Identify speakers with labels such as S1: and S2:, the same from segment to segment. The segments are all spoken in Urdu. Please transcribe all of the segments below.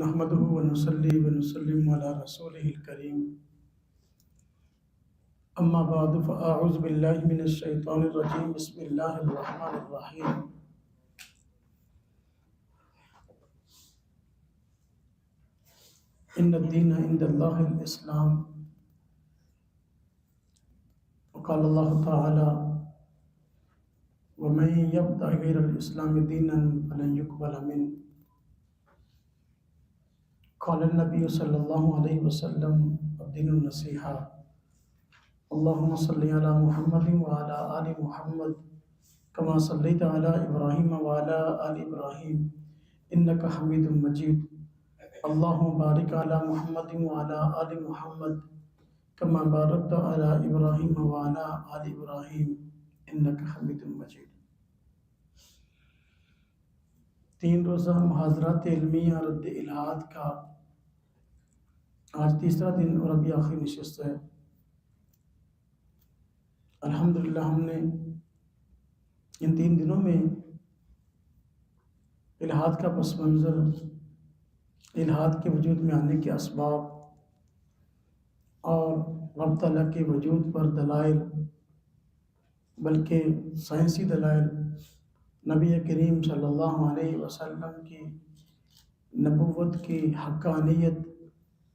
S1: نحمده ونصلي ونسلم على رسوله الكريم أما بعد فأعوذ بالله من الشيطان الرجيم بسم الله الرحمن الرحيم إن الدين عند الله الإسلام وقال الله تعالى ومن يبتغ غير الإسلام دينا فلن يقبل منه قال النبي صلى الله عليه وسلم الدين النصيحة اللهم صل على محمد وعلى آل محمد كما صليت على إبراهيم وعلى آل إبراهيم إنك حميد مجيد اللهم بارك على محمد وعلى آل محمد كما باركت على إبراهيم وعلى آل إبراهيم إنك حميد مجيد۔ 3 روزہ محاضرات علمیہ رد الحاد کا آج تیسرا دن اور ابھی آخری نشست ہے۔ الحمدللہ ہم نے ان 3 دنوں میں الحاد کا پس منظر، الحاد کے وجود میں آنے کے اسباب اور رب تعالیٰ کے وجود پر دلائل، بلکہ سائنسی دلائل، نبی کریم صلی اللہ علیہ وسلم کی نبوت کی حقانیت،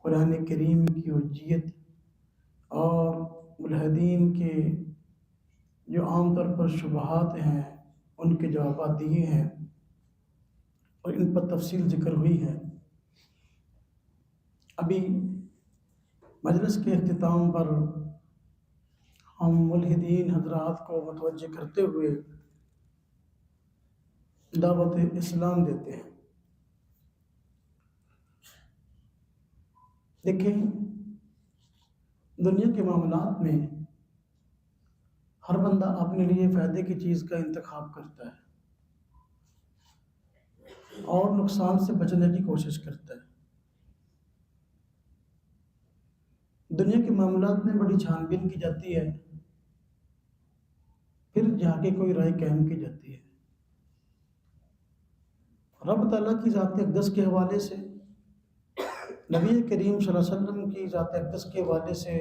S1: قرآن کریم کی حجیت اور ملحدین کے جو عام طور پر شبہات ہیں ان کے جوابات دیے ہیں اور ان پر تفصیل ذکر ہوئی ہے۔ ابھی مجلس کے اختتام پر ہم ملحدین حضرات کو متوجہ کرتے ہوئے دعوت اسلام دیتے ہیں۔ دیکھیں، دنیا کے معاملات میں ہر بندہ اپنے لیے فائدے کی چیز کا انتخاب کرتا ہے اور نقصان سے بچنے کی کوشش کرتا ہے۔ دنیا کے معاملات میں بڑی چھان بین کی جاتی ہے، پھر جا کے کوئی رائے قائم کی جاتی ہے۔ رب تعالیٰ کی ذات اقدس کے حوالے سے، نبی کریم صلی اللہ علیہ وسلم کی ذات اقدس کے حوالے سے،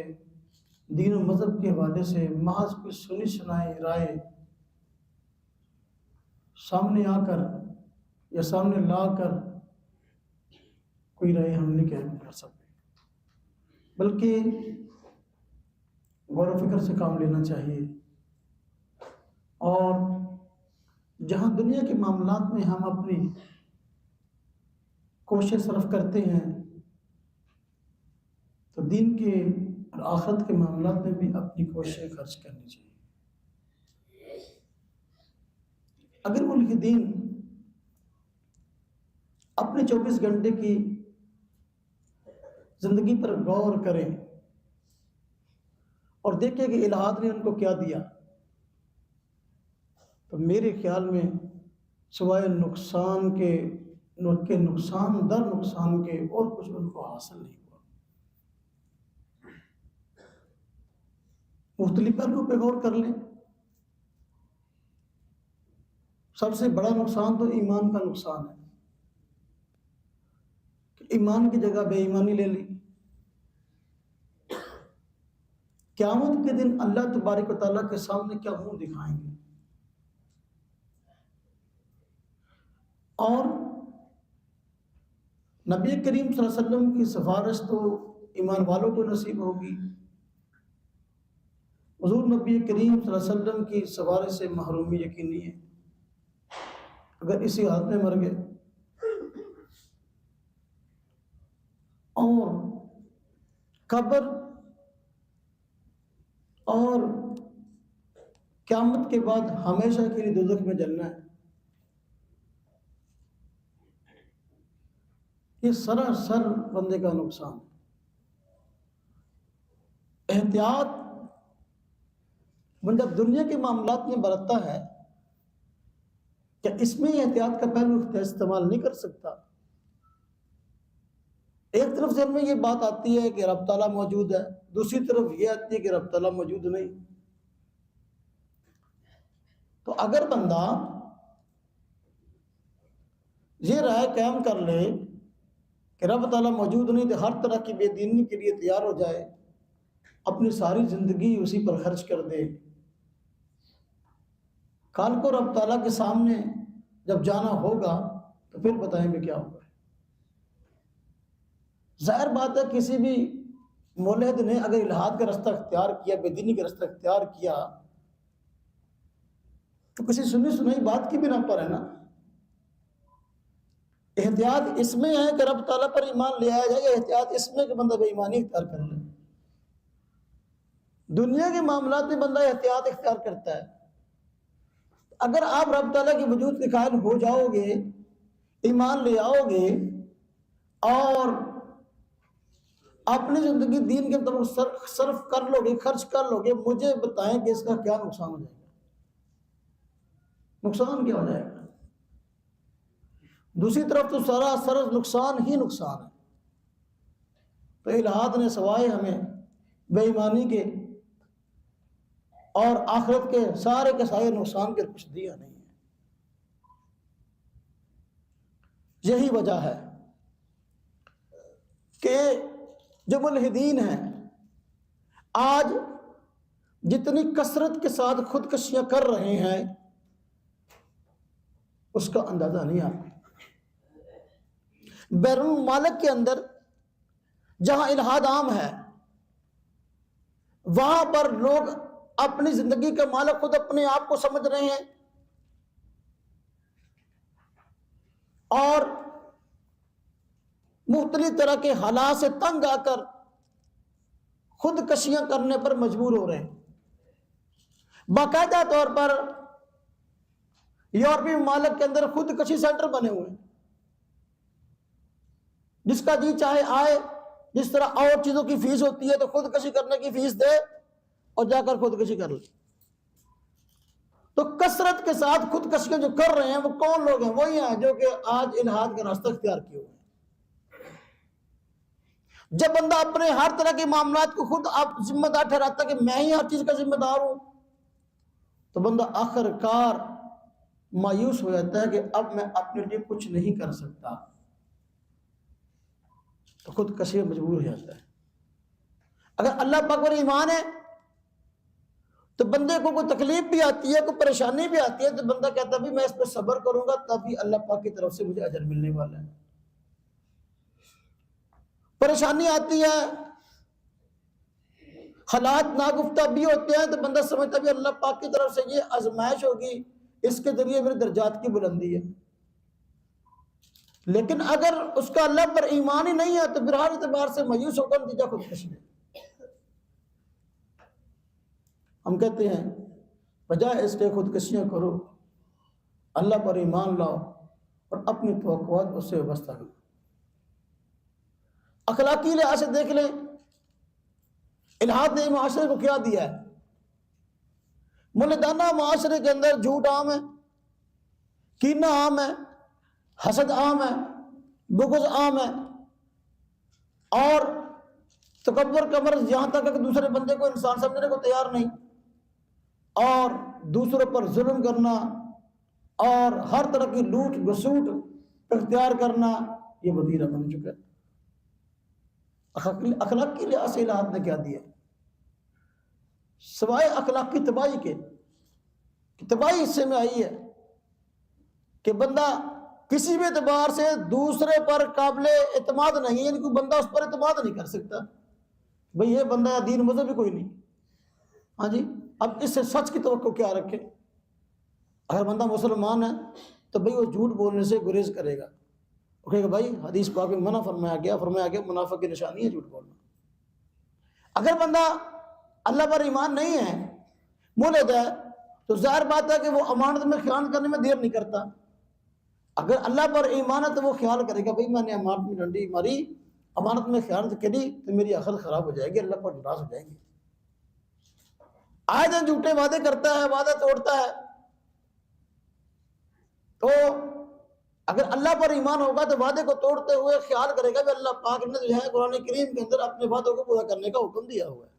S1: دین و مذہب کے حوالے سے محض کوئی سنی سنائی رائے سامنے آ کر یا سامنے لا کر کوئی رائے ہم نہیں قائم کر سکتے، بلکہ غور و فکر سے کام لینا چاہیے۔ اور جہاں دنیا کے معاملات میں ہم اپنی کوشش صرف کرتے ہیں تو دین کے اور آخرت کے معاملات میں بھی اپنی کوششیں خرچ کرنی چاہیے۔ اگر ملحدین اپنے 24 گھنٹے کی زندگی پر غور کریں اور دیکھیں کہ الحاد نے ان کو کیا دیا، تو میرے خیال میں سوائے نقصان کے نقصان در نقصان کے اور کچھ ان کو حاصل نہیں ہوا۔ مختلف پہلوؤں پہ غور کر لیں۔ سب سے بڑا نقصان تو ایمان کا نقصان ہے کہ ایمان کی جگہ بے ایمانی لے لی۔ قیامت کے دن اللہ تبارک و تعالیٰ کے سامنے کیا منہ دکھائیں گے؟ اور نبی کریم صلی اللہ علیہ وسلم کی سفارش تو ایمان والوں کو نصیب ہوگی، حضور نبی کریم صلی اللہ علیہ وسلم کی سفارش سے محرومی یقینی ہے اگر اسی حالت میں مر گئے۔ اور قبر اور قیامت کے بعد ہمیشہ کے لیے دوزخ میں جلنا ہے، یہ سراسر بندے کا نقصان ہے۔ احتیاط بندہ دنیا کے معاملات میں برتتا ہے، کیا اس میں احتیاط کا پہلو استعمال نہیں کر سکتا؟ ایک طرف ذہن میں یہ بات آتی ہے کہ رب تعالیٰ موجود ہے، دوسری طرف یہ آتی ہے کہ رب تعالیٰ موجود نہیں۔ تو اگر بندہ یہ رائے قائم کر لے کہ رب تعالیٰ موجود نہیں تو ہر طرح کی بے دینی کے لیے تیار ہو جائے، اپنی ساری زندگی اسی پر خرچ کر دے، کل کو رب تعالیٰ کے سامنے جب جانا ہوگا تو پھر بتائیں گے کیا ہوگا۔ ظاہر بات ہے کسی بھی مولد نے اگر الحاد کا رستہ اختیار کیا، بے دینی کا رستہ اختیار کیا، تو کسی سنی سنائی بات کی بنا پر ہے نا۔ احتیاط اس میں ہے کہ رب تعالیٰ پر ایمان لے آیا جائے، یا احتیاط اس میں کہ بندہ بے ایمانی اختیار کر لے؟ دنیا کے معاملات میں بندہ احتیاط اختیار کرتا ہے۔ اگر آپ رب تعالیٰ کے وجود کے قائل ہو جاؤ گے، ایمان لے آؤ گے اور اپنی زندگی دین کے طرف صرف کر لو گے، خرچ کر لو گے، مجھے بتائیں کہ اس کا کیا نقصان ہو جائے گا؟ نقصان کیا ہو جائے گا؟ دوسری طرف تو سراسر نقصان ہی نقصان ہے۔ تو الحاد نے سوائے ہمیں بے ایمانی کے اور آخرت کے سارے نقصان کے کچھ دیا نہیں ہے۔ یہی وجہ ہے کہ جو ملحدین ہیں آج جتنی کثرت کے ساتھ خودکشیاں کر رہے ہیں اس کا اندازہ نہیں آتا۔ بیرون ممالک کے اندر جہاں الحاد عام ہے، وہاں پر لوگ اپنی زندگی کا مالک خود اپنے آپ کو سمجھ رہے ہیں اور مختلف طرح کے حالات سے تنگ آ کر خودکشیاں کرنے پر مجبور ہو رہے ہیں۔ باقاعدہ طور پر یورپی ممالک کے اندر خودکشی سینٹر بنے ہوئے ہیں، جس کا جی چاہے آئے، جس طرح اور چیزوں کی فیس ہوتی ہے تو خودکشی کرنے کی فیس دے اور جا کر خودکشی کر لے۔ تو کثرت کے ساتھ خودکشیاں جو کر رہے ہیں وہ کون لوگ ہیں؟ وہی ہیں جو کہ آج الحاد کا راستہ اختیار کیے ہوئے ہیں۔ جب بندہ اپنے ہر طرح کے معاملات کو خود آپ ذمہ دار ٹھہراتا ہے کہ میں ہی ہر چیز کا ذمہ دار ہوں، تو بندہ آخر کار مایوس ہو جاتا ہے کہ اب میں اپنے لیے کچھ نہیں کر سکتا، تو خودکشی میں مجبور ہو جاتا ہے۔ اگر اللہ پاک پر ایمان ہے تو بندے کو کوئی تکلیف بھی آتی ہے، کوئی پریشانی بھی آتی ہے، تو بندہ کہتا ہے میں اس پہ صبر کروں گا تبھی اللہ پاک کی طرف سے مجھے اجر ملنے والا ہے۔ پریشانی آتی ہے، حالات ناگفتہ بھی ہوتے ہیں، تو بندہ سمجھتا ہے اللہ پاک کی طرف سے یہ آزمائش ہوگی، اس کے ذریعے میرے درجات کی بلندی ہے۔ لیکن اگر اس کا اللہ پر ایمان ہی نہیں ہے تو پھر ہر اعتبار سے مایوس ہو کر نتیجہ خودکشی ہے۔ ہم کہتے ہیں بجائے اس کے خودکشیاں کرو، اللہ پر ایمان لاؤ اور اپنی توقعات اس سے وابستہ کرو۔ اخلاقی لحاظ سے دیکھ لیں الحاد نے معاشرے کو کیا دیا ہے۔ مولدانہ معاشرے کے اندر جھوٹ عام ہے، کینہ عام ہے، حسد عام ہے، بغض عام ہے، اور تکبر کا مرض یہاں تک کہ دوسرے بندے کو انسان سمجھنے کو تیار نہیں، اور دوسروں پر ظلم کرنا اور ہر طرح کی لوٹ گسوٹ اختیار کرنا یہ وتیرہ بن چکا ہے۔ اخلاقی لحاظ سے الحاد نے کیا دیا سوائے اخلاقی تباہی کے؟ تباہی اس سے میں آئی ہے کہ بندہ کسی بھی اعتبار سے دوسرے پر قابل اعتماد نہیں، یعنی کوئی بندہ اس پر اعتماد نہیں کر سکتا، بھئی یہ بندہ دین مذہب بھی کوئی نہیں۔ ہاں جی، اب اس سے سچ کی توقع کیا رکھے؟ اگر بندہ مسلمان ہے تو بھئی وہ جھوٹ بولنے سے گریز کرے گا، وہ کہے گا بھائی حدیث پاک میں منع فرمایا گیا منافق کی نشانی ہے جھوٹ بولنا۔ اگر بندہ اللہ پر ایمان نہیں ہے، مولد ہے، تو ظاہر بات ہے کہ وہ امانت میں خیانت کرنے میں دیر نہیں کرتا۔ اگر اللہ پر ایمان ہے تو وہ خیال کرے گا بھئی میں نے امانت میں ڈنڈی ماری، امانت میں خیانت کری تو میری آخرت خراب ہو جائے گی، اللہ پر ناراض ہو جائیں گے۔ آئے دن جھوٹے وعدے کرتا ہے، وعدہ توڑتا ہے، تو اگر اللہ پر ایمان ہوگا تو وعدے کو توڑتے ہوئے خیال کرے گا کہ اللہ پاک نے جو ہے قرآن کریم کے اندر اپنے وعدوں کو پورا کرنے کا حکم دیا ہوا ہے۔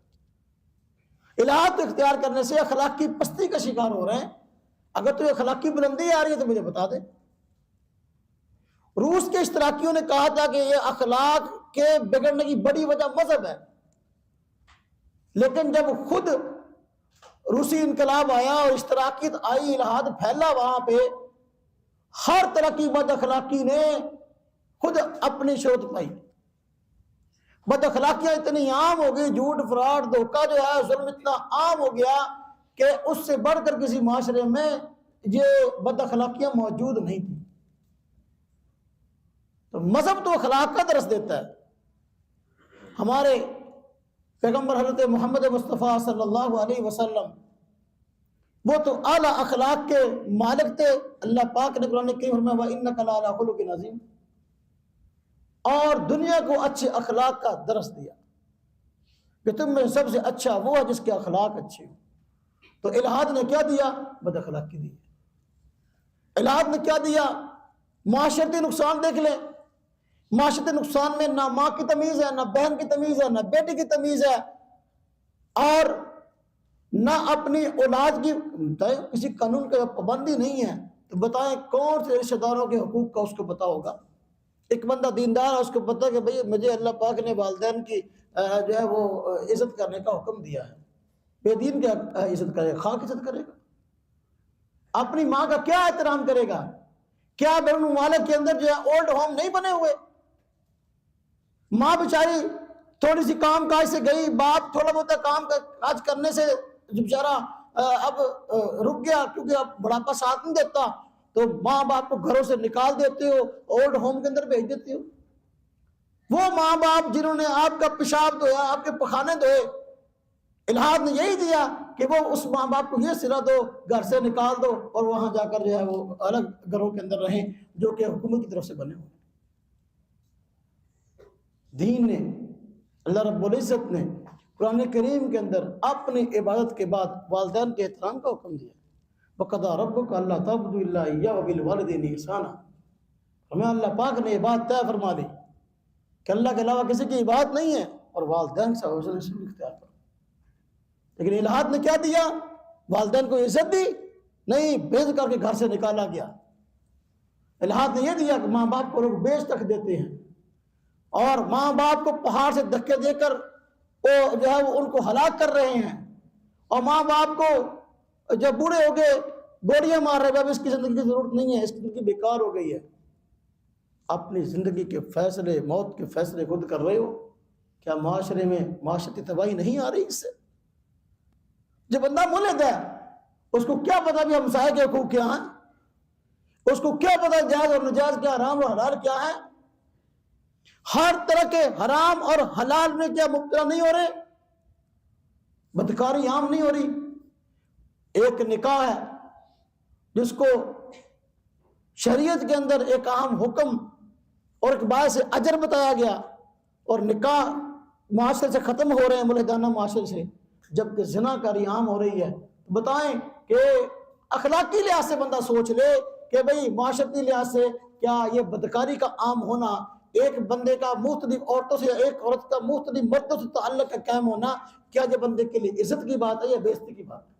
S1: الحاد اختیار کرنے سے اخلاق کی پستی کا شکار ہو رہے ہیں۔ اگر تو اخلاق کی بلندی آ رہی ہے تو مجھے بتا دے، روس کے اشتراکیوں نے کہا تھا کہ یہ اخلاق کے بگڑنے کی بڑی وجہ مذہب ہے، لیکن جب خود روسی انقلاب آیا اور اشتراکیت آئی، الہاد پھیلا، وہاں پہ ہر طرح کی بد اخلاقی نے خود اپنی شروط پائی۔ بد اخلاقیاں اتنی عام ہو گئی، جھوٹ فراڈ دھوکہ جو ہے ظلم اتنا عام ہو گیا کہ اس سے بڑھ کر کسی معاشرے میں یہ بد اخلاقیاں موجود نہیں تھی۔ تو مذہب تو اخلاق کا درس دیتا ہے۔ ہمارے پیغمبر حضرت محمد مصطفیٰ صلی اللہ علیہ وسلم وہ تو اعلیٰ اخلاق کے مالک تھے۔ اللہ پاک نے قرآن کریم میں فرمایا وَإِنَّكَ لَعَلَىٰ خُلُقٍ عَظِيمٍ، اور دنیا کو اچھے اخلاق کا درس دیا کہ تم میں سب سے اچھا وہ ہے جس کے اخلاق اچھے ہوں۔ تو الہاد نے کیا دیا؟ بد اخلاقی دی۔ الہاد نے کیا دیا؟ معاشرتی نقصان دیکھ لیں۔ معاشرتی نقصان میں نہ ماں کی تمیز ہے، نہ بہن کی تمیز ہے، نہ بیٹی کی تمیز ہے، اور نہ اپنی اولاد کی کسی قانون کا پابندی نہیں ہے۔ تو بتائیں کون سے رشتہ داروں کے حقوق کا اس کو پتہ ہوگا؟ ایک بندہ دیندار ہے، اس کو پتہ کہ بھئی مجھے اللہ پاک نے والدین کی جو ہے وہ عزت کرنے کا حکم دیا ہے۔ بے دین کیا عزت کرے گا؟ خاک عزت کرے گا؟ اپنی ماں کا کیا احترام کرے گا؟ کیا بیرون ممالک کے اندر جو ہے اولڈ ہوم نہیں بنے ہوئے؟ ماں بیچاری تھوڑی سی کام کاج سے گئی، باپ تھوڑا بہت کام کاج کرنے سے بیچارہ اب رک گیا کیونکہ اب بڑھاپا ساتھ نہیں دیتا، تو ماں باپ کو گھروں سے نکال دیتے ہو، اولڈ ہوم کے اندر بھیج دیتے ہو۔ وہ ماں باپ جنہوں نے آپ کا پیشاب دھویا، آپ کے پخانے دھوئے، الہاد نے یہی دیا کہ وہ اس ماں باپ کو یہ صلہ دو، گھر سے نکال دو اور وہاں جا کر جو ہے وہ الگ گھروں کے اندر رہیں جو کہ حکومت کی طرف سے بنے ہوئے۔ دین نے، اللہ رب العزت نے قرآن کریم کے اندر اپنی عبادت کے بعد والدین کے احترام کا حکم دیا۔ وَقَضَىٰ رَبُّكَ أَلَّا تَعْبُدُوا إِلَّا إِيَّاهُ وَبِالْوَالِدَيْنِ إِحْسَانًا، ہمیں اللہ پاک نے یہ بات طے فرما دی کہ اللہ کے علاوہ کسی کی عبادت نہیں ہے اور والدین سے حسن سلوک اختیار کرو۔ لیکن الہاد نے کیا دیا؟ والدین کو عزت دی نہیں، بیچ کر کے گھر سے نکالا گیا۔ الہاد نے یہ دیا کہ ماں باپ کو لوگ بیچ تک دیتے ہیں، اور ماں باپ کو پہاڑ سے دھکے دے کر وہ جو ہے وہ ان کو ہلاک کر رہے ہیں، اور ماں باپ کو جب بوڑھے ہو گئے گولیاں مار رہے ہیں، اب اس کی زندگی کی ضرورت نہیں ہے، اس کی زندگی بیکار ہو گئی ہے۔ اپنی زندگی کے فیصلے، موت کے فیصلے خود کر رہے ہو۔ کیا معاشرے میں معاشرتی تباہی نہیں آ رہی اس سے؟ جو بندہ مولد ہے اس کو کیا پتا بھی ہمسائے کے حقوق کیا ہیں؟ اس کو کیا پتا جائز اور ناجائز کیا، حرام اور حلال کیا ہے؟ ہر طرح کے حرام اور حلال میں کیا مبتلا نہیں ہو رہے؟ بدکاری عام نہیں ہو رہی؟ ایک نکاح ہے جس کو شریعت کے اندر ایک عام حکم اور ایک باعث اجر بتایا گیا، اور نکاح معاشرے سے ختم ہو رہے ہیں، ملحدانہ معاشرے سے، جبکہ زنا کاری عام ہو رہی ہے۔ بتائیں کہ اخلاقی لحاظ سے بندہ سوچ لے کہ بھئی معاشرتی لحاظ سے کیا یہ بدکاری کا عام ہونا، ایک بندے کا مختلف عورتوں سے، ایک عورت کا مختلف مردوں سے تعلق کا قائم ہونا، کیا یہ بندے کے لیے عزت کی بات ہے یا بے عزتی کی بات ہے؟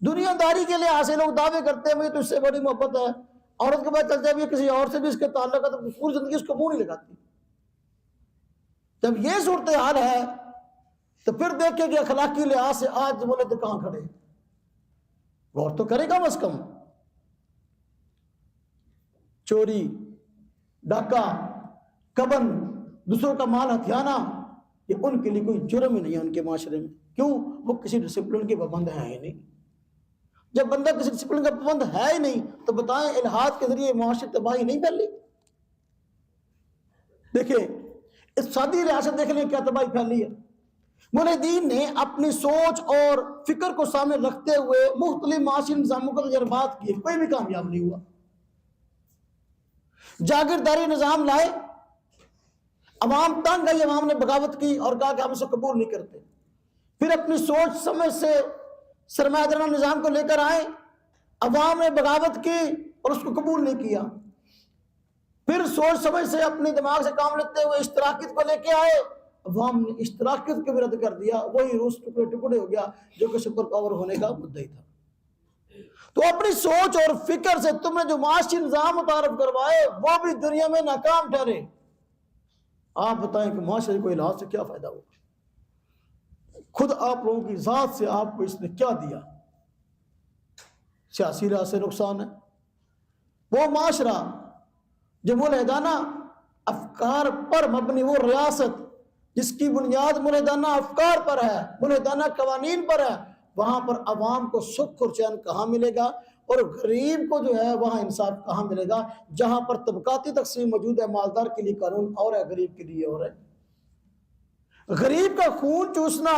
S1: دنیا داری کے لحاظ سے لوگ دعوے کرتے ہیں مجھے تو اس سے بڑی محبت ہے، عورت کے بعد چل جائے بھی کسی اور سے بھی اس کے تعلق ہے تو پوری زندگی اس کو منہ نہیں لگاتی۔ جب یہ صورتحال ہے تو پھر دیکھیں کہ اخلاقی لحاظ سے آج مولد کہاں کھڑے، غور تو کرے کم از کم۔ چوری، ڈاکہ، کبن، دوسروں کا مال ہتھیانا، یہ ان کے لیے کوئی جرم ہی نہیں ہے ان کے معاشرے میں۔ کیوں؟ وہ کسی ڈسپلن کے پابند ہیں ہی نہیں۔ جب بندہ کسی ڈسپلن کا پابند ہے ہی نہیں تو بتائیں الہاد کے ذریعے معاشرتی تباہی نہیں پھیلی؟ دیکھیں اقتصادی ریاست دیکھ لیں کیا تباہی پھیلی ہے۔ مولدین نے اپنی سوچ اور فکر کو سامنے رکھتے ہوئے مختلف معاشی نظاموں کا تجربات کیے، کوئی بھی کامیاب نہیں ہوا۔ جاگیرداری نظام لائے، عوام تنگ آئی، عوام نے بغاوت کی اور کہا کہ ہم اسے قبول نہیں کرتے۔ پھر اپنی سوچ سمجھ سے سرمایہ دارانہ نظام کو لے کر آئے، عوام نے بغاوت کی اور اس کو قبول نہیں کیا۔ پھر سوچ سمجھ سے اپنے دماغ سے کام لیتے ہوئے اشتراکیت کو لے کے آئے، عوام نے اشتراکیت کو بھی رد کر دیا، وہی روس ٹکڑے ٹکڑے ہو گیا جو کہ سپر پاور ہونے کا مدعی تھا۔ تو اپنی سوچ اور فکر سے تم نے جو معاشی نظام متعارف کروائے وہ بھی دنیا میں ناکام ٹھہرے. آپ بتائیں کہ معاشرے کو الحاظ سے کیا فائدہ ہوگا؟ خود آپ لوگوں کی ذات سے آپ کو اس نے کیا دیا؟ سیاسی لحاظ سے نقصان ہے. وہ معاشرہ جو ملحدانہ افکار پر مبنی، وہ ریاست جس کی بنیاد ملحدانہ افکار پر ہے، ملحدانہ قوانین پر ہے، وہاں پر عوام کو سکھ اور چین کہاں ملے گا؟ اور غریب کو جو ہے وہاں انصاف کہاں ملے گا؟ جہاں پر طبقاتی تقسیم موجود ہے، مالدار کے لیے قانون اور ہے، غریب کے لیے اور ہے. غریب کا خون چوسنا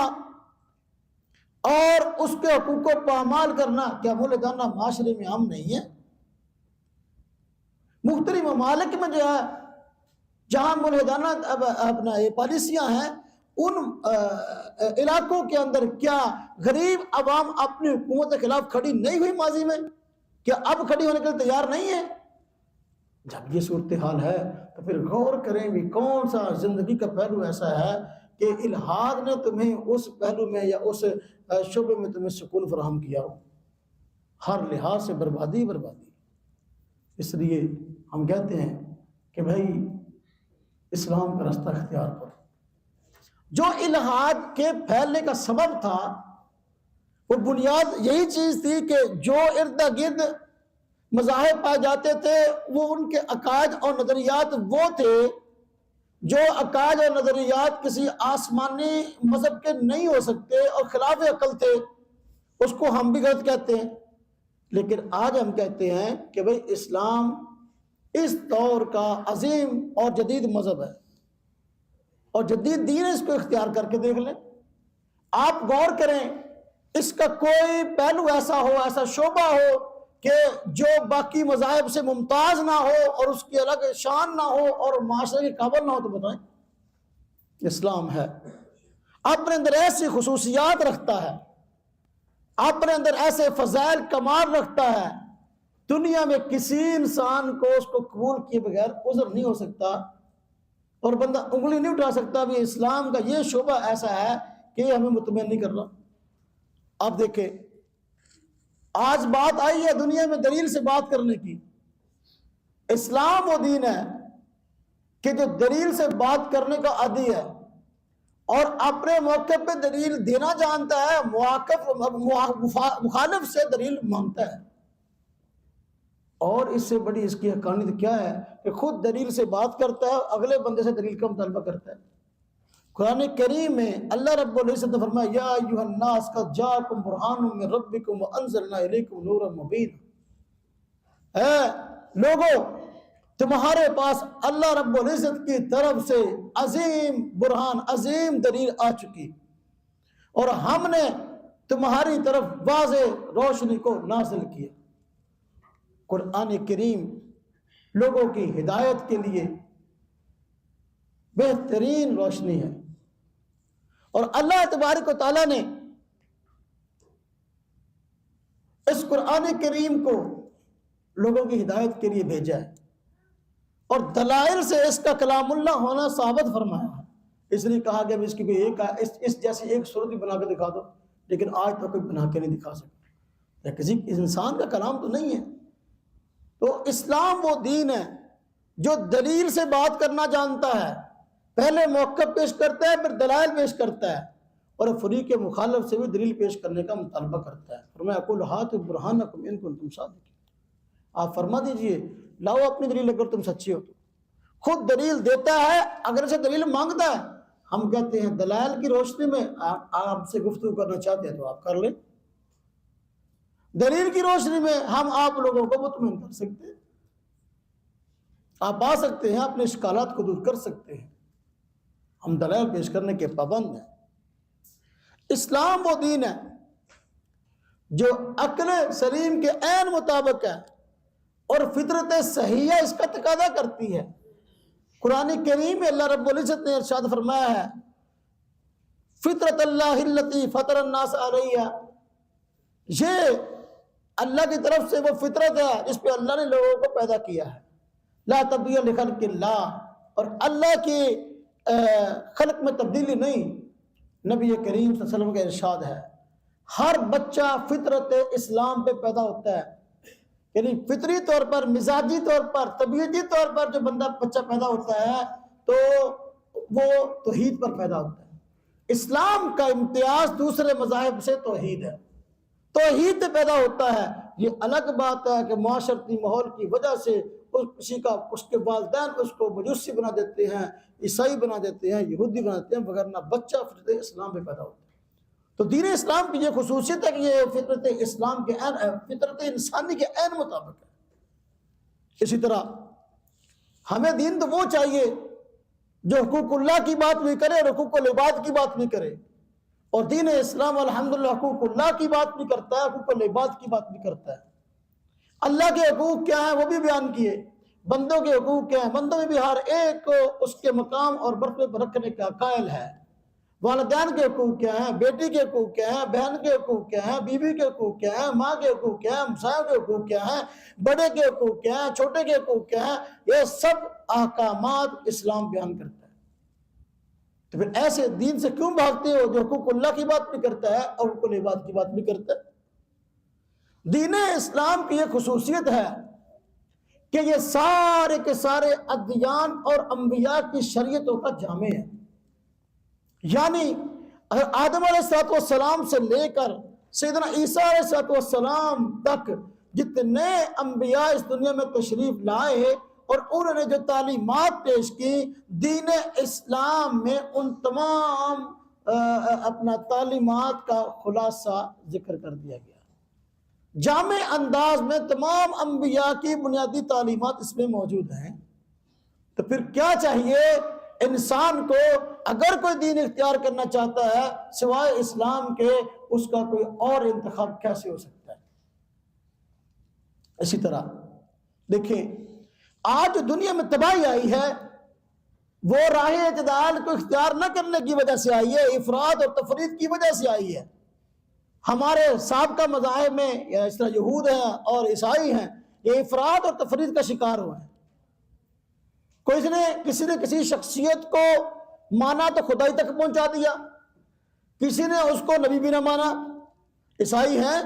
S1: اور اس کے حقوق کو پامال کرنا کیا ملحدانہ معاشرے میں عام نہیں ہے؟ مختلف ممالک میں جو ہے جہاں ملحدانہ اپنا یہ پالیسیاں ہیں، ان علاقوں کے اندر کیا غریب عوام اپنی حکومت کے خلاف کھڑی نہیں ہوئی ماضی میں؟ کیا اب کھڑی ہونے کے لیے تیار نہیں ہے؟ جب یہ صورتحال ہے تو پھر غور کریں بھی کون سا زندگی کا پہلو ایسا ہے کہ الحاد نے تمہیں اس پہلو میں یا اس شعبے میں تمہیں سکون فراہم کیا ہو. ہر لحاظ سے بربادی بربادی. اس لیے ہم کہتے ہیں کہ بھائی اسلام کا راستہ اختیار کرو. جو الحاد کے پھیلنے کا سبب تھا وہ بنیاد یہی چیز تھی کہ جو ارد گرد مذاہب پائے جاتے تھے وہ ان کے عقائد اور نظریات وہ تھے جو عقائد اور نظریات کسی آسمانی مذہب کے نہیں ہو سکتے اور خلاف عقل تھے. اس کو ہم بھی غلط کہتے ہیں. لیکن آج ہم کہتے ہیں کہ بھئی اسلام اس دور کا عظیم اور جدید مذہب ہے اور جدید دین ہے. اس کو اختیار کر کے دیکھ لیں. آپ غور کریں، اس کا کوئی پہلو ایسا ہو، ایسا شعبہ ہو کہ جو باقی مذاہب سے ممتاز نہ ہو اور اس کی الگ شان نہ ہو اور معاشرے کے قابل نہ ہو، تو بتائیں. اسلام ہے، اپنے اندر ایسی خصوصیات رکھتا ہے، اپنے اندر ایسے فضائل کمال رکھتا ہے، دنیا میں کسی انسان کو اس کو قبول کیے بغیر عذر نہیں ہو سکتا اور بندہ انگلی نہیں اٹھا سکتا بھی اسلام کا یہ شعبہ ایسا ہے کہ یہ ہمیں مطمئن نہیں کر رہا. آپ دیکھیں آج بات آئی ہے دنیا میں دلیل سے بات کرنے کی. اسلام وہ دین ہے کہ جو دلیل سے بات کرنے کا عادی ہے اور اپنے موقع پہ دلیل دینا جانتا ہے، مخالف سے دلیل مانگتا ہے. اور اس سے بڑی اس کی حقانیت کیا ہے کہ خود دلیل سے بات کرتا ہے، اگلے بندے سے دلیل کا مطالبہ کرتا ہے. قرآن کریم میں اللہ رب العزت نے فرمایا یا ایھا الناس قد جاءکم برہان من ربکم وانزلنا الیکم نورا مبینا. اے لوگو، تمہارے پاس اللہ رب العزت کی طرف سے عظیم برہان، عظیم دلیل آ چکی اور ہم نے تمہاری طرف واضح روشنی کو نازل کیا. قرآن کریم لوگوں کی ہدایت کے لیے بہترین روشنی ہے اور اللہ تبارک و تعالیٰ نے اس قرآن کریم کو لوگوں کی ہدایت کے لیے بھیجا ہے اور دلائل سے اس کا کلام اللہ ہونا ثابت فرمایا ہے. اس لیے کہا گیا اس کی کوئی ایک اس جیسی ایک صورت بھی بنا کے دکھا دو، لیکن آج تک کوئی بنا کے نہیں دکھا سکتا. یا کسی انسان کا کلام تو نہیں ہے. تو اسلام وہ دین ہے جو دلیل سے بات کرنا جانتا ہے، پہلے موقع پیش کرتا ہے، پھر دلائل پیش کرتا ہے اور فریق مخالف سے بھی دلیل پیش کرنے کا مطالبہ کرتا ہے. فرمایا قل ہاتوا برہانکم ان کنتم صادقین. آپ فرما دیجئے لاؤ اپنی دلیل اگر تم سچے ہو تو. خود دلیل دیتا ہے، اگر سے دلیل مانگتا ہے. ہم کہتے ہیں دلائل کی روشنی میں آپ سے گفتگو کرنا چاہتے ہیں تو آپ کر لیں. دلیل کی روشنی میں ہم آپ لوگوں کو مطمئن کر سکتے ہیں. آپ آ سکتے ہیں، اپنے اشکالات کو دور کر سکتے ہیں. ہم دلائل پیش کرنے کے پابند ہیں. اسلام وہ دین ہے جو عقل سلیم کے عین مطابق ہے اور فطرت صحیحہ اس کا تقاضا کرتی ہے. قرآن کریم میں اللہ رب العزت نے ارشاد فرمایا ہے فطرت اللہ التی فطر الناس علیہا. یہ اللہ کی طرف سے وہ فطرت ہے جس پہ اللہ نے لوگوں کو پیدا کیا ہے. لا تبدیل لخلق اللہ، اور اللہ کی خلق میں تبدیلی نہیں. نبی کریم صلی اللہ علیہ وسلم کا ارشاد ہے ہر بچہ فطرت اسلام پہ پیدا ہوتا ہے
S2: یعنی فطری طور پر، مزاجی طور پر، طبیعتی طور پر جو بچہ پیدا ہوتا ہے تو وہ توحید پر پیدا ہوتا ہے۔ اسلام کا امتیاز دوسرے مذاہب سے توحید ہے، توحید سے پیدا ہوتا ہے۔ یہ الگ بات ہے کہ معاشرتی ماحول کی وجہ سے اس کے والدین اس کو مجوسی بنا دیتے ہیں، عیسائی بنا دیتے ہیں، یہودی بنا دیتے ہیں، وغیرہ بچہ فطرت اسلام پہ پیدا ہوتا ہے۔ تو دین اسلام کی یہ خصوصیت ہے کہ یہ فطرت اسلام کے فطرت انسانی کے عین مطابق ہے۔ اسی طرح ہمیں دین تو وہ چاہیے جو حقوق اللہ کی بات بھی کرے اور حقوق العباد کی بات بھی کرے، اور دین اسلام الحمدللہ حقوق اللہ کی بات بھی کرتا ہے، حقوق العباد کی بات بھی کرتا ہے۔ اللہ کے حقوق کیا ہیں وہ بھی بیان کیے، بندوں کے حقوق کیا ہیں، بندوں میں بھی ہر ایک کو اس کے مقام اور مرتبے پر رکھنے کا قائل ہے۔ والدین کے حقوق کیا ہیں، بیٹی کے حقوق کیا ہیں، بہن کے حقوق کیا ہیں، بیوی کے حقوق کیا ہیں، ماں کے حقوق کیا ہیں، ہمسایوں کے حقوق کیا ہیں، بڑے کے حقوق کیا ہیں، چھوٹے کے حقوق کیا ہیں، یہ سب احکامات اسلام بیان کرتا ہے۔ تو پھر ایسے دین سے کیوں بھاگتے ہو جو حقوق اللہ کی بات بھی کرتا ہے اور حقوق العباد کی بات بھی کرتا ہے؟ دین اسلام کی یہ خصوصیت ہے کہ یہ سارے کے سارے ادیان اور انبیاء کی شریعتوں کا جامع ہے۔ یعنی آدم علیہ السلام سے لے کر سیدنا عیسیٰ علیہ السلام تک جتنے انبیاء اس دنیا میں تشریف لائے اور انہوں نے جو تعلیمات پیش کی، دین اسلام میں ان تمام اپنا تعلیمات کا خلاصہ ذکر کر دیا گیا۔ جامع انداز میں تمام انبیاء کی بنیادی تعلیمات اس میں موجود ہیں۔ تو پھر کیا چاہیے انسان کو، اگر کوئی دین اختیار کرنا چاہتا ہے سوائے اسلام کے، اس کا کوئی اور انتخاب کیسے ہو سکتا ہے؟ اسی طرح دیکھیں آج دنیا میں تباہی آئی ہے وہ راہ اعتدال کو اختیار نہ کرنے کی وجہ سے آئی ہے، افراط اور تفریط کی وجہ سے آئی ہے۔ ہمارے سابقہ مذاہب میں یا اس طرح یہود ہیں اور عیسائی ہیں، یہ افراط اور تفریط کا شکار ہوئے ہیں۔ کسی نے کسی شخصیت کو مانا تو خدائی تک پہنچا دیا، کسی نے اس کو نبی بھی نہ مانا۔ عیسائی ہیں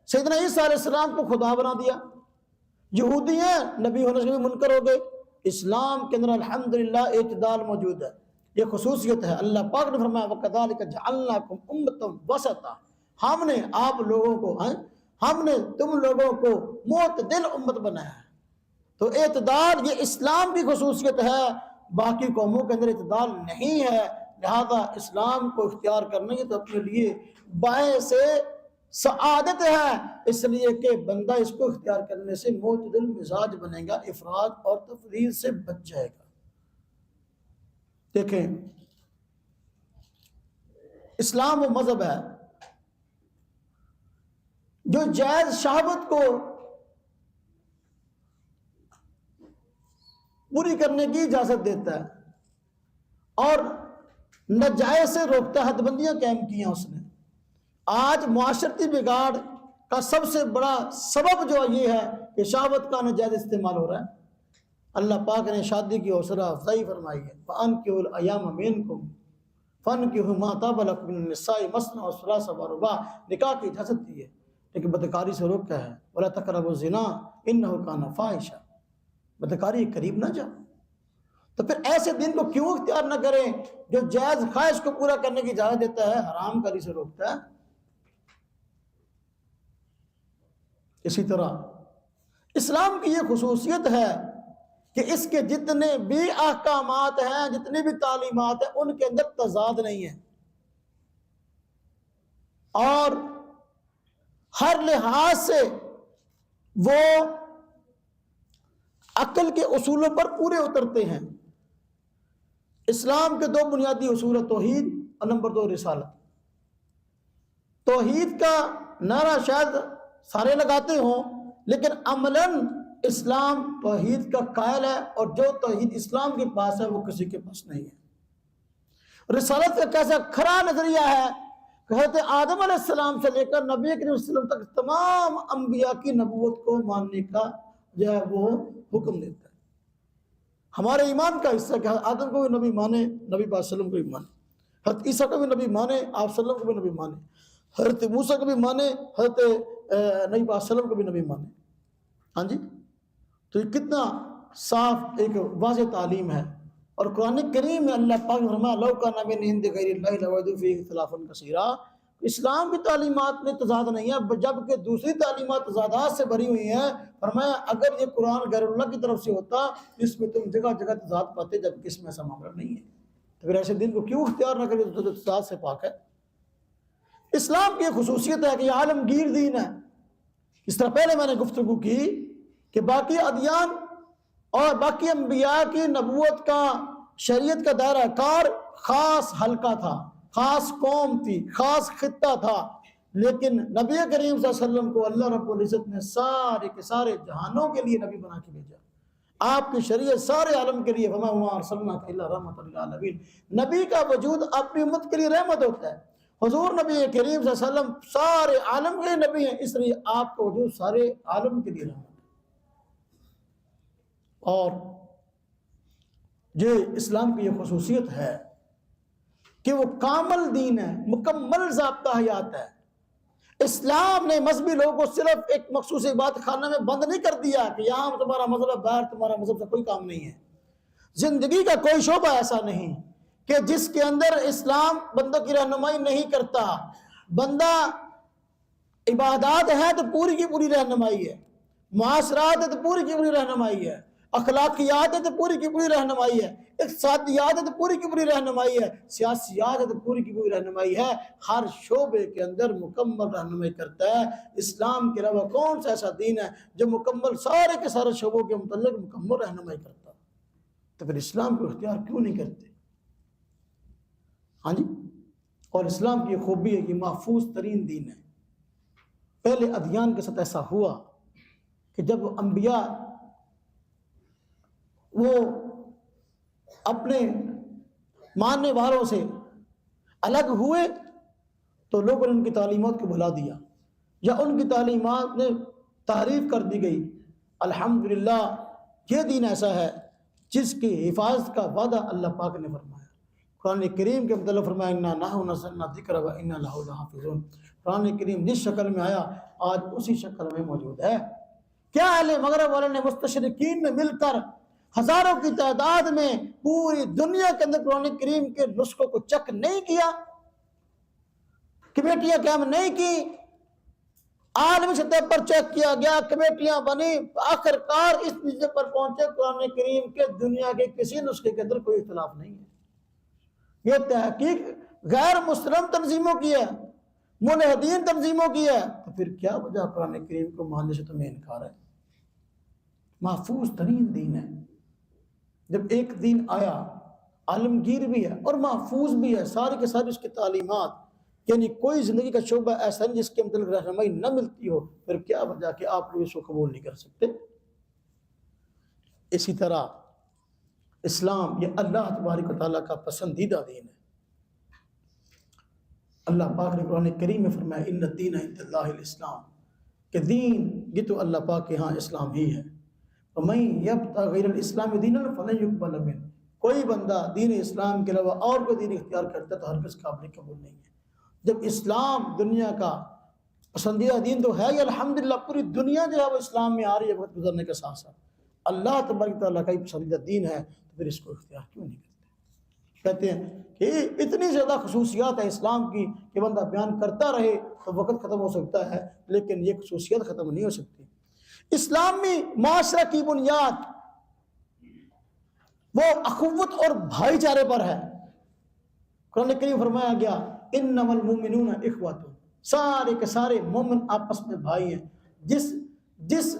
S2: سیدنا عیسیٰ علیہ السلام کو خدا بنا دیا، یہودی ہیں نبی ہونے سے بھی منکر ہو گئے۔ اسلام کے اندر الحمدللہ اعتدال موجود ہے، یہ خصوصیت ہے۔ اللہ پاک نے فرمایا وَكَذَلِكَ جَعَلْنَاكُمْ أُمَّةً وَسَطًا، ہم نے آپ لوگوں کو، ہم نے تم لوگوں کو معتدل امت بنایا ہے۔ تو اعتدال یہ اسلام کی خصوصیت ہے، باقی قوموں کے اندر اعتدال نہیں ہے۔ لہذا اسلام کو اختیار کرنے کی تو اپنے لیے باعث سعادت ہے، اس لیے کہ بندہ اس کو اختیار کرنے سے معتدل مزاج بنے گا، افراط اور تفریط سے بچ جائے گا۔ دیکھیں اسلام وہ مذہب ہے جو جائز شہوت کو پوری کرنے کی اجازت دیتا ہے اور ناجائز سے روکتا ہے، حد بندیاں قائم کی ہیں اس نے۔ آج معاشرتی بگاڑ کا سب سے بڑا سبب جو یہ ہے کہ شہوت کا ناجائز استعمال ہو رہا ہے۔ اللہ پاک نے شادی کی حوصلہ افزائی فرمائی ہے، فَأَنكِحُوا الْأَيَامَ مِنكُمْ فَانكِحُوا مَا طَابَ لَكُم مِّنَ النِّسَاءِ مَثْنًى وَثُلَاثَ وَرُبَاعَ، نکاح کی اجازت دی ہے لیکن بدکاری سے روکا ہے، وَلَا تَقْرَبُوا الزِّنَا إِنَّهُ كَانَ فَاحِشًا، بدکاری کے قریب نہ جاؤ۔ تو پھر ایسے دین کو کیوں اختیار نہ کریں جو جائز خواہش کو پورا کرنے کی اجازت دیتا ہے، حرام کاری سے روکتا ہے۔ اسی طرح اسلام کی یہ خصوصیت ہے کہ اس کے جتنے بھی احکامات ہیں، جتنی بھی تعلیمات ہیں، ان کے اندر تضاد نہیں ہے اور ہر لحاظ سے وہ عقل کے اصولوں پر پورے اترتے ہیں۔ اسلام کے دو بنیادی اصول ہیں، توحید اور نمبر 2 رسالت۔ توحید کا نعرہ شاید سارے لگاتے ہوں لیکن عملاً اسلام توحید کا قائل ہے، اور جو توحید اسلام کے پاس ہے وہ کسی کے پاس نہیں ہے۔ رسالت کا کیسا کھرا نظریہ ہے کہ حضرت آدم علیہ السلام سے لے کر نبی کریم صلی اللہ علیہ وسلم تک تمام انبیاء کی نبوت کو ماننے کا جو ہے وہ حکم دیتا ہے۔ ہمارے ایمان کا حصہ کہ آدم کو بھی نبی مانے، نبی پاک صلی اللہ علیہ وسلم کو بھی مانے، حضرت عیسیٰ کو بھی نبی مانے، آپ صلی اللہ علیہ وسلم کو بھی نبی مانے، حضرت موسیٰ کو بھی مانے، حضرت نبی پاک صلی اللہ علیہ وسلم کو بھی نبی مانے۔ ہاں جی، تو یہ کتنا صاف ایک واضح تعلیم ہے. اور قرآن کریم میں اللہ پاک نے فرمایا لو کان من عند غیر اللہ لوجدوا فیہ اختلافا کثیرا. اسلام کی تعلیمات میں تضاد نہیں ہے جبکہ دوسری تعلیمات تضادات سے بھری ہوئی ہیں. فرمایا اگر یہ قرآن غیر اللہ کی طرف سے ہوتا اس میں تم جگہ جگہ تضاد پاتے جبکہ اس میں ایسا معاملہ نہیں ہے. تو پھر ایسے دین کو کیوں اختیار نہ کرے جو تضاد سے پاک ہے. اسلام کی خصوصیت ہے کہ یہ عالمگیر دین ہے. اس طرح پہلے میں نے گفتگو کی کہ باقی ادیان اور باقی انبیاء کی نبوت کا شریعت کا دائرہ کار خاص حلقہ تھا، خاص قوم تھی، خاص خطہ تھا. لیکن نبی کریم صلی اللہ علیہ وسلم کو اللہ رب العزت نے سارے کے سارے جہانوں کے لیے نبی بنا کے بھیجا. آپ کی شریعت سارے عالم کے لیے وما ارسلناک الا رحمۃ للعالمین. نبی کا وجود اپنی امت کے لیے رحمت ہوتا ہے. حضور نبی کریم صلی اللہ علیہ وسلم سارے عالم کے نبی ہیں، اس لیے آپ کا وجود سارے عالم کے لیے رحمت ہے. اور یہ اسلام کی یہ خصوصیت ہے کہ وہ کامل دین ہے، مکمل ضابطہ حیات ہے. اسلام نے مذہبی لوگوں کو صرف ایک مخصوص عبادت خانہ میں بند نہیں کر دیا کہ یہاں تمہارا مذہب باہر تمہارا مذہب سے کوئی کام نہیں ہے. زندگی کا کوئی شعبہ ایسا نہیں کہ جس کے اندر اسلام بندوں کی رہنمائی نہیں کرتا. بندہ عبادات ہے تو پوری کی پوری رہنمائی ہے، معاشرات ہے تو پوری کی پوری رہنمائی ہے، اخلاقیات ہے تو پوری کی پوری رہنمائی ہے، اقتصادیات ہے تو پوری کی پوری رہنمائی ہے، سیاسیات ہے تو پوری کی پوری رہنمائی ہے. ہر شعبے کے اندر مکمل رہنمائی کرتا ہے. اسلام کے علاوہ کون سا ایسا دین ہے جو مکمل سارے کے سارے شعبوں کے متعلق مکمل رہنمائی کرتا؟ تو پھر اسلام کو اختیار کیوں نہیں کرتے؟ ہاں جی. اور اسلام کی خوبی ہے کہ محفوظ ترین دین ہے. پہلے ادیان کے ساتھ ایسا ہوا کہ جب انبیاء وہ اپنے ماننے والوں سے الگ ہوئے تو لوگوں نے ان کی تعلیمات کو بھلا دیا یا ان کی تعلیمات نے تعریف کر دی گئی. الحمدللہ یہ دین ایسا ہے جس کی حفاظت کا وعدہ اللہ پاک نے فرمایا. قرآن کریم کے متعلق فرمایا انا نحن نزلنا الذکر وانا لہ لحافظون. قرآن کریم جس شکل میں آیا آج اسی شکل میں موجود ہے. کیا اہل مغرب والے نے مستشرقین میں مل کر ہزاروں کی تعداد میں پوری دنیا کے اندر قرآن کریم کے نسخوں کو چیک نہیں کیا؟ کمیٹیاں قائم نہیں کی، عالمی سطح پر چیک کیا گیا، کمیٹیاں بنی، آخر کار اس نتیجے پر پہنچے قرآن کریم کے دنیا کے کسی نسخے کے اندر کوئی اختلاف نہیں ہے. یہ تحقیق غیر مسلم تنظیموں کی ہے، ملحدین تنظیموں کی ہے. تو پھر کیا وجہ قرآن کریم کو ماننے سے تمہیں انکار ہے؟ محفوظ ترین دین ہے. جب ایک دین آیا عالمگیر بھی ہے اور محفوظ بھی ہے، ساری کے ساری اس کی تعلیمات، یعنی کوئی زندگی کا شعبہ ایسا نہیں جس کے متعلق رہنمائی نہ ملتی ہو، پھر کیا وجہ کہ آپ لوگ اس کو قبول نہیں کر سکتے؟ اسی طرح اسلام یہ اللہ تبارک و تعالیٰ کا پسندیدہ دین ہے. اللہ پاک نے قرآن کریم میں فرمایا ان الدین عند اللہ الاسلام، کہ دین یہ تو اللہ پاک کے ہاں اسلام ہی ہے. وَمَن يَبْتَغِ غَيْرَ الْإِسْلَامِ دِينًا فَلَن يُقْبَلَ مِنْهُ. کوئی بندہ دین اسلام کے علاوہ اور کوئی دین اختیار کرتا ہے تو ہرگز قابل قبول نہیں ہے. جب اسلام دنیا کا پسندیدہ دین تو ہے ہی، الحمدللہ پوری دنیا جو ہے وہ اسلام میں آ رہی ہے وقت گزرنے کے ساتھ ساتھ، اللہ تبارک تعالیٰ کا ہی پسندیدہ دین ہے، تو پھر اس کو اختیار کیوں نہیں کرتے؟ کہتے ہیں کہ اتنی زیادہ خصوصیات ہے اسلام کی کہ بندہ بیان کرتا رہے تو وقت ختم ہو سکتا ہے، لیکن یہ خصوصیات ختم نہیں ہو سکتی. اسلامی معاشرہ کی بنیاد وہ اخوت اور بھائی چارے پر ہے. قرآن کریم فرمایا گیا انما المؤمنون اخوۃ، سارے کے سارے مومن آپس میں بھائی ہیں. جس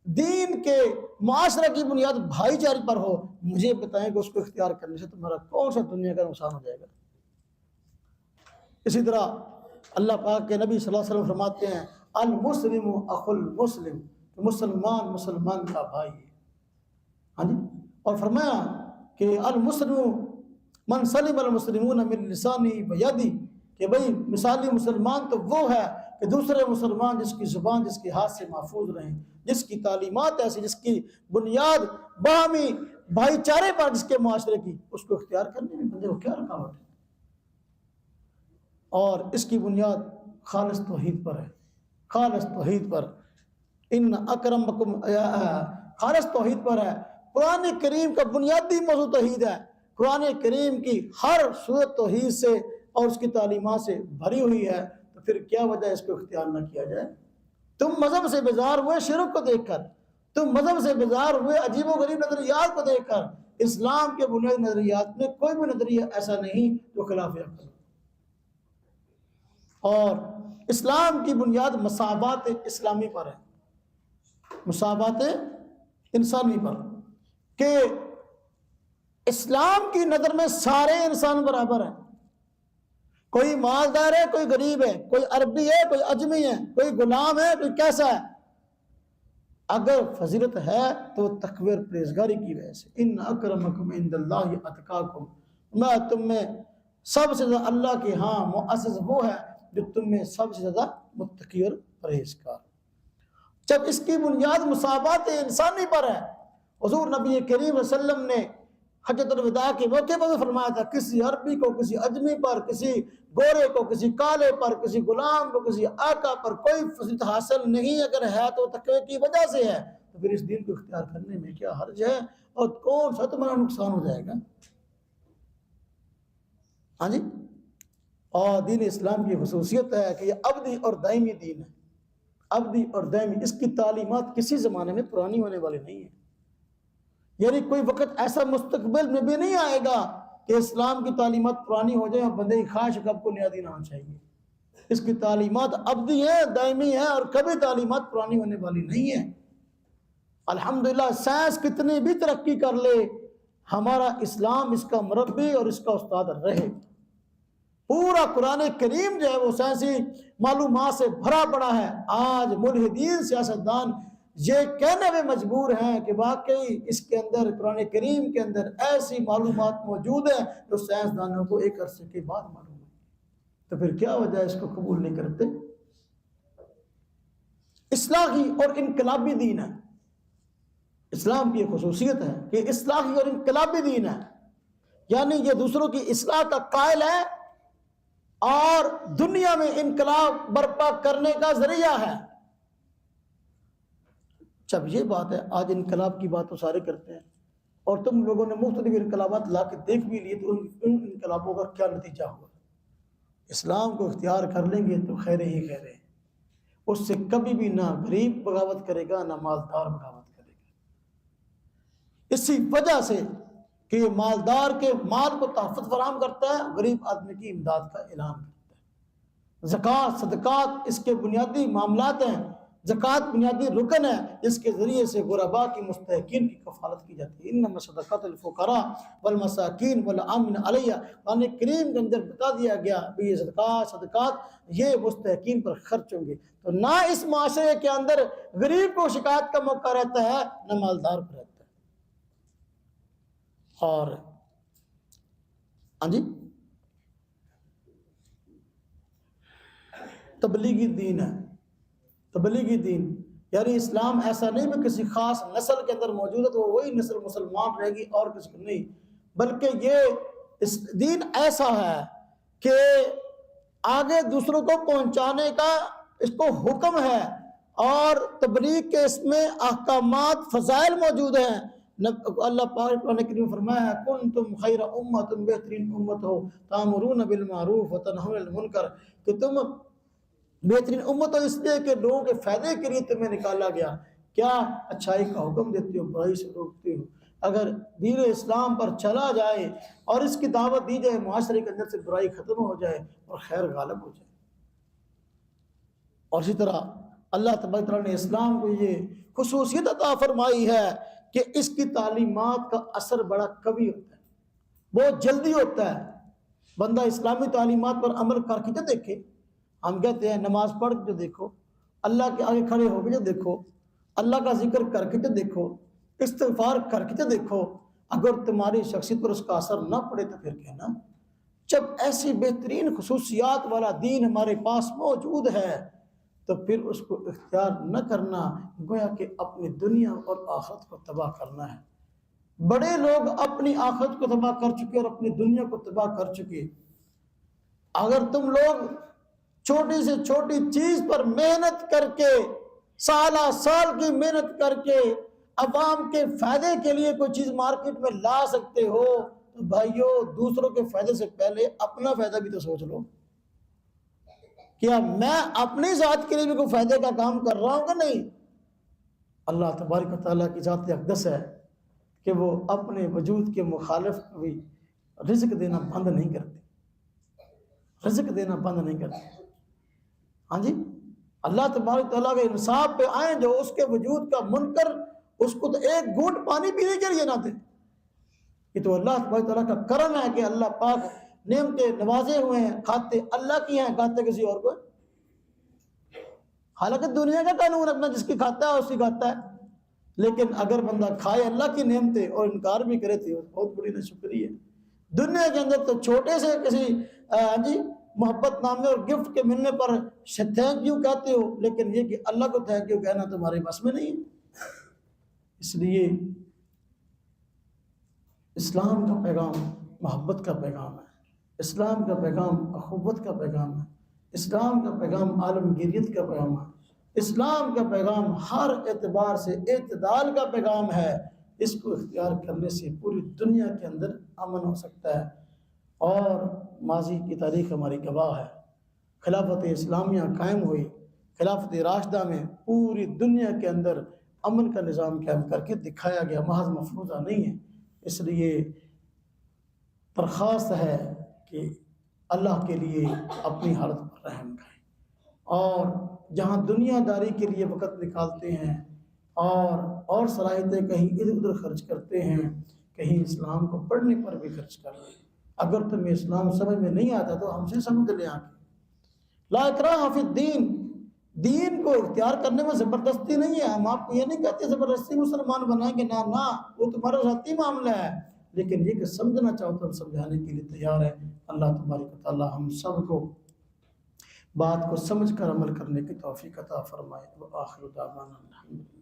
S2: دین کے معاشرہ کی بنیاد بھائی چارے پر ہو، مجھے بتائیں کہ اس کو اختیار کرنے سے تمہارا کون سا دنیا کا نقصان ہو جائے گا؟ اسی طرح اللہ پاک کے نبی صلی اللہ علیہ وسلم فرماتے ہیں المسلم اخو المسلم، مسلمان مسلمان کا بھائی ہے. ہاں جی. اور فرمایا کہ المسلم من سلم المسلمون من لسانی بیدی، کہ بھئی مثالی مسلمان تو وہ ہے کہ دوسرے مسلمان جس کی زبان جس کے ہاتھ سے محفوظ رہیں، جس کی تعلیمات ایسی، جس کی بنیاد باہمی بھائی چارے پر جس کے معاشرے کی، اس کو اختیار کرنے میں بندے کو کیا رکاوٹ ہے؟ اور اس کی بنیاد خالص توحید پر ہے، خالص توحید پر. ان اکرمکم خالص توحید پر ہے۔ قرآن کریم کا بنیادی موضوع توحید ہے۔ قرآن کریم کی ہر صورت توحید سے اور اس کی تعلیمات سے بھری ہوئی ہے، تو پھر کیا وجہ اس کو اختیار نہ کیا جائے؟ تم مذہب سے بیزار ہوئے شرک کو دیکھ کر، تم مذہب سے بیزار ہوئے عجیب و غریب نظریات کو دیکھ کر۔ اسلام کے بنیادی نظریات میں کوئی بھی نظریہ ایسا نہیں جو خلاف عقل ہو، اور اسلام کی بنیاد مساوات اسلامی پر ہے، مساوات انسانی پر، کہ اسلام کی نظر میں سارے انسان برابر ہیں۔ کوئی مالدار ہے، کوئی غریب ہے، کوئی عربی ہے، کوئی اجمی ہے، کوئی غلام ہے، کوئی کیسا ہے۔ اگر فضیلت ہے تو تقوی اور پرہیزگاری کی وجہ سے۔ ان اکرمکم عند اللہ اتقاکم، میں تم میں سب سے زیادہ اللہ کے ہاں معزز وہ ہے جو تم میں سب سے زیادہ متقی اور پرہیزگار۔ جب اس کی بنیاد مساوات انسانی پر ہے، حضور نبی کریم صلی اللہ علیہ وسلم نے حجۃ الوداع کے موقع پر فرمایا تھا، کسی عربی کو، کسی اجمی پر، کسی گورے کو، کسی کالے پر، کسی غلام کو، کسی آقا پر کوئی فضیلت حاصل نہیں، اگر ہے تو تقوی کی وجہ سے ہے۔ تو پھر اس دین کو اختیار کرنے میں کیا حرج ہے، اور کون سا تمہارا نقصان ہو جائے گا؟ ہاں جی۔ اور دین اسلام کی خصوصیت ہے کہ یہ ابدی اور دائمی دین ہے، ابدی اور دائمی۔ اس کی تعلیمات کسی زمانے میں پرانی ہونے والی نہیں ہے، یعنی کوئی وقت ایسا مستقبل میں بھی نہیں آئے گا کہ اسلام کی تعلیمات پرانی ہو جائیں اور بندے کی خواہش کب کو نیا دین آنا چاہیے۔ اس کی تعلیمات ابدی ہیں، دائمی ہیں، اور کبھی تعلیمات پرانی ہونے والی نہیں ہیں۔ الحمدللہ سائنس کتنی بھی ترقی کر لے، ہمارا اسلام اس کا مربی اور اس کا استاد رہے۔ پورا قرآن کریم جو ہے وہ سائنسی معلومات سے بھرا پڑا ہے۔ آج ملحدین سیاستدان یہ کہنے میں مجبور ہیں کہ واقعی اس کے اندر، قرآن کریم کے اندر ایسی معلومات موجود ہیں جو سائنسدانوں کو ایک عرصے کے بعد معلوم ہے، تو پھر کیا وجہ ہے اس کو قبول نہیں کرتے؟ اصلاحی اور انقلابی دین ہے، اسلام کی ایک خصوصیت ہے کہ اصلاحی اور انقلابی دین ہے، یعنی یہ دوسروں کی اصلاح کا قائل ہے اور دنیا میں انقلاب برپا کرنے کا ذریعہ ہے۔ جب یہ بات ہے، آج انقلاب کی بات تو سارے کرتے ہیں، اور تم لوگوں نے مختلف انقلابات لا کے دیکھ بھی لیے، تو ان انقلابوں کا کیا نتیجہ ہوا؟ اسلام کو اختیار کر لیں گے تو خیر ہی خیر ہے، اس سے کبھی بھی نہ غریب بغاوت کرے گا، نہ مالدار بغاوت کرے گا۔ اسی وجہ سے کہ یہ مالدار کے مال کو تحفظ فراہم کرتا ہے، غریب آدمی کی امداد کا اعلان کرتا ہے۔ زکوٰۃ، صدقات اس کے بنیادی معاملات ہیں۔ زکوٰۃ بنیادی رکن ہے جس کے ذریعے سے غرباء کی مستحقین کی کفالت کی جاتی ہے۔ انما الصدقات للفقراء والمساکین والعاملین علیہا، قرآن کریم کے اندر بتا دیا گیا کہ یہ صدقات یہ مستحقین پر خرچ ہوں گے۔ تو نہ اس معاشرے کے اندر غریب کو شکایت کا موقع رہتا ہے، نہ مالدار کو رہتا ہے۔ اور ہاں جی، تبلیغی دین ہے، تبلیغی دین یعنی اسلام ایسا نہیں کہ کسی خاص نسل کے اندر موجود ہے تو وہی نسل مسلمان رہے گی اور کسی کو نہیں، بلکہ یہ اس دین ایسا ہے کہ آگے دوسروں کو پہنچانے کا اس کو حکم ہے، اور تبلیغ کے اس میں احکامات، فضائل موجود ہیں۔ اللہ پاک نے قرآن کریم فرمایا ہے کنتم خیر امت، بہترین امت ہو، تامرون بالمعروف وتنہون عن المنکر، کہ تم بہترین امت ہو اس لیے کہ لوگوں کے فائدے کے لیے تمہیں نکالا گیا، کیا اچھائی کا حکم دیتے ہو، برائی سے روکتے ہو۔ اگر دین اسلام پر چلا جائے اور اس کی دعوت دی جائے، معاشرے کے اندر سے برائی ختم ہو جائے اور خیر غالب ہو جائے۔ اور اسی طرح اللہ تبارک تعالیٰ نے اسلام کو یہ خصوصیت عطا فرمائی ہے کہ اس کی تعلیمات کا اثر بڑا قوی ہوتا ہے، بہت جلدی ہوتا ہے۔ بندہ اسلامی تعلیمات پر عمل کر کے جو دیکھے، ہم کہتے ہیں نماز پڑھ کے جو دیکھو، اللہ کے آگے کھڑے ہو کے جو دیکھو، اللہ کا ذکر کر کے جو دیکھو، استغفار کر کے جو دیکھو، اگر تمہاری شخصیت پر اس کا اثر نہ پڑے تو پھر کہنا۔ جب ایسی بہترین خصوصیات والا دین ہمارے پاس موجود ہے تو پھر اس کو اختیار نہ کرنا گویا کہ اپنی دنیا اور آخرت کو تباہ کرنا ہے۔ بڑے لوگ اپنی آخرت کو تباہ کر چکے اور اپنی دنیا کو تباہ کر چکے۔ اگر تم لوگ چھوٹی سے چھوٹی چیز پر محنت کر کے سالہ سال کی محنت کر کے عوام کے فائدے کے لیے کوئی چیز مارکیٹ میں لا سکتے ہو تو بھائیو دوسروں کے فائدے سے پہلے اپنا فائدہ بھی تو سوچ لو. کیا میں اپنی ذات کے لیے بھی کوئی فائدے کا کام کر رہا ہوں کہ نہیں؟ اللہ تبارک و تعالیٰ کی ذات اقدس ہے کہ وہ اپنے وجود کے مخالف کو بھی رزق دینا بند نہیں کرتے، رزق دینا بند نہیں کرتے. ہاں جی، اللہ تبارک تعالیٰ کے انصاف پہ آئیں، جو اس کے وجود کا منکر اس کو تو ایک گھونٹ پانی پینے کے لیے نہ دے. یہ تو اللہ تبارک تعالیٰ کا کرم ہے کہ اللہ پاک نعمتیں نوازے ہوئے ہیں، کھاتے اللہ کی ہیں، کھاتے کسی اور کو. حالانکہ دنیا کا قانون اپنا جس کی کھاتا ہے اسی کھاتا ہے، لیکن اگر بندہ کھائے اللہ کی نعمتیں اور انکار بھی کرے تو بہت بڑی ناشکری ہے. دنیا کے اندر تو چھوٹے سے کسی جی محبت نامے اور گفٹ کے ملنے پر تھینک یو کہتے ہو، لیکن یہ کہ اللہ کو تھینک یو کہنا تمہارے بس میں نہیں ہے. اس لیے اسلام کا پیغام محبت کا پیغام ہے، اسلام کا پیغام اخوت کا پیغام ہے، اسلام کا پیغام عالمگیریت کا پیغام ہے، اسلام کا پیغام ہر اعتبار سے اعتدال کا پیغام ہے. اس کو اختیار کرنے سے پوری دنیا کے اندر امن ہو سکتا ہے. اور ماضی کی تاریخ ہماری گواہ ہے، خلافت اسلامیہ قائم ہوئی، خلافت راشدہ میں پوری دنیا کے اندر امن کا نظام قائم کر کے دکھایا گیا، محض مفروضہ نہیں ہے. اس لیے درخواست ہے کہ اللہ کے لیے اپنی حالت پر رحم کریں، اور جہاں دنیا داری کے لیے وقت نکالتے ہیں اور صلاحیتیں کہیں ادھر ادھر خرچ کرتے ہیں، کہیں اسلام کو پڑھنے پر بھی خرچ کر رہے ہیں. اگر تمہیں اسلام سمجھ میں نہیں آتا تو ہم سے سمجھ لے آ کے. لا اکراہ فی الدین، دین کو اختیار کرنے میں زبردستی نہیں ہے. ہم آپ کو یہ نہیں کہتے زبردستی مسلمان بنائیں گے، نہ وہ تمہارا ذاتی معاملہ ہے، لیکن یہ کہ سمجھنا چاہو تو ہم سمجھانے کے لیے تیار ہیں. اللہ تبارک و تعالی ہم سب کو بات کو سمجھ کر عمل کرنے کی توفیق عطا فرمائے. وآخر دعوانا الحمدللہ.